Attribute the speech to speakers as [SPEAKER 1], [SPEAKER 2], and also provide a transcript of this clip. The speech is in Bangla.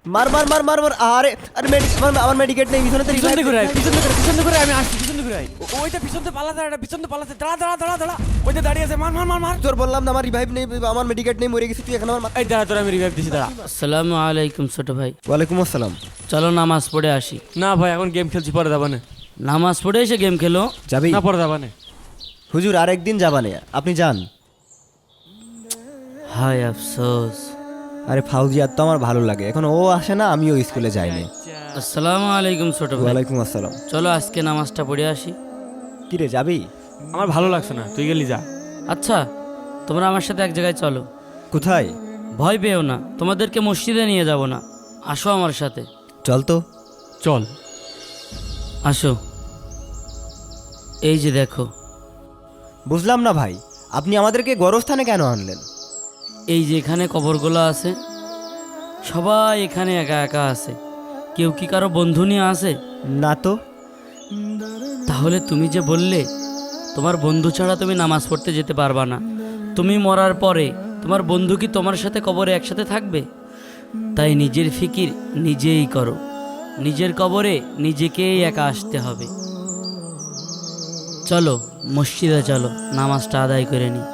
[SPEAKER 1] মার মার মার মার মার। আরে আরে আমার মেডিকেট নেই, পিছনে তো
[SPEAKER 2] পিছন
[SPEAKER 1] revive
[SPEAKER 2] ঘুরে
[SPEAKER 1] দে।
[SPEAKER 2] পিছন ঘুরে আমি আসছি, পিছন ঘুরে ওইটা পিছন পালাতে, এটা পিছন পালাতে, দাঁড়া দাঁড়া দাঁড়া দাঁড়া, ওইটা দাঁড়িয়ে আছে, মার মার মার মার।
[SPEAKER 1] তোর বললাম না আমার রিভাইভ নেই, আমার মেডিকেট নেই, মরে গেছি তুই এখন আমার
[SPEAKER 2] এই দাঁড়া, তোর আমি রিভাইভ দিছি, দাঁড়া।
[SPEAKER 3] আসসালামু আলাইকুম ছোট ভাই।
[SPEAKER 1] ওয়ালাইকুম আসসালাম।
[SPEAKER 3] চলো নামাজ পড়ে আসি।
[SPEAKER 2] না ভাই, এখন গেম খেলছি, পরে যাবানে।
[SPEAKER 3] নামাজ পড়ে এসে গেম খেলো?
[SPEAKER 1] যাবি?
[SPEAKER 2] না, পরে যাবানে।
[SPEAKER 1] হুজুর আরেকদিন যাবানে, আপনি যান।
[SPEAKER 3] হায় আফসোস।
[SPEAKER 1] আরে ফাউজিয়ার তো আমার ভালো লাগে, এখন ও আসে না, আমিও স্কুলে যাইনি।
[SPEAKER 3] আসসালামু আলাইকুম ছোট ভাই।
[SPEAKER 1] ওয়ালাইকুম আসসালাম।
[SPEAKER 3] চলো আজকে নামাজটা পড়ে আসি।
[SPEAKER 1] কি রে যাবি?
[SPEAKER 2] আমার ভালো লাগছে না, তুই গেলি যা।
[SPEAKER 3] আচ্ছা তোমরা আমার সাথে এক জায়গায় চলো।
[SPEAKER 1] কোথায়?
[SPEAKER 3] ভয় পেও না, তোমাদেরকে মসজিদে নিয়ে যাব না, আসো আমার সাথে।
[SPEAKER 1] চল তো।
[SPEAKER 2] চল।
[SPEAKER 3] আসো। এই যে দেখো,
[SPEAKER 1] বুঝলাম না ভাই, আপনি আমাদেরকে গরস্থানে কেন আনলেন?
[SPEAKER 3] এই যে এখানে কবরগুলো আছে, সবাই এখানে একা একা আছে। কেউ কি কারো বন্ধু নিয়ে আসে?
[SPEAKER 1] না তো।
[SPEAKER 3] তাহলে তুমি যে বললে তোমার বন্ধু ছাড়া তুমি নামাজ পড়তে যেতে পারবা না, তুমি মরার পরে তোমার বন্ধু কি তোমার সাথে কবরে একসাথে থাকবে? তাই নিজের ফিকির নিজেই করো, নিজের কবরে নিজেকেই একা আসতে হবে। চলো মসজিদে চলো, নামাজটা আদায় করে নিই।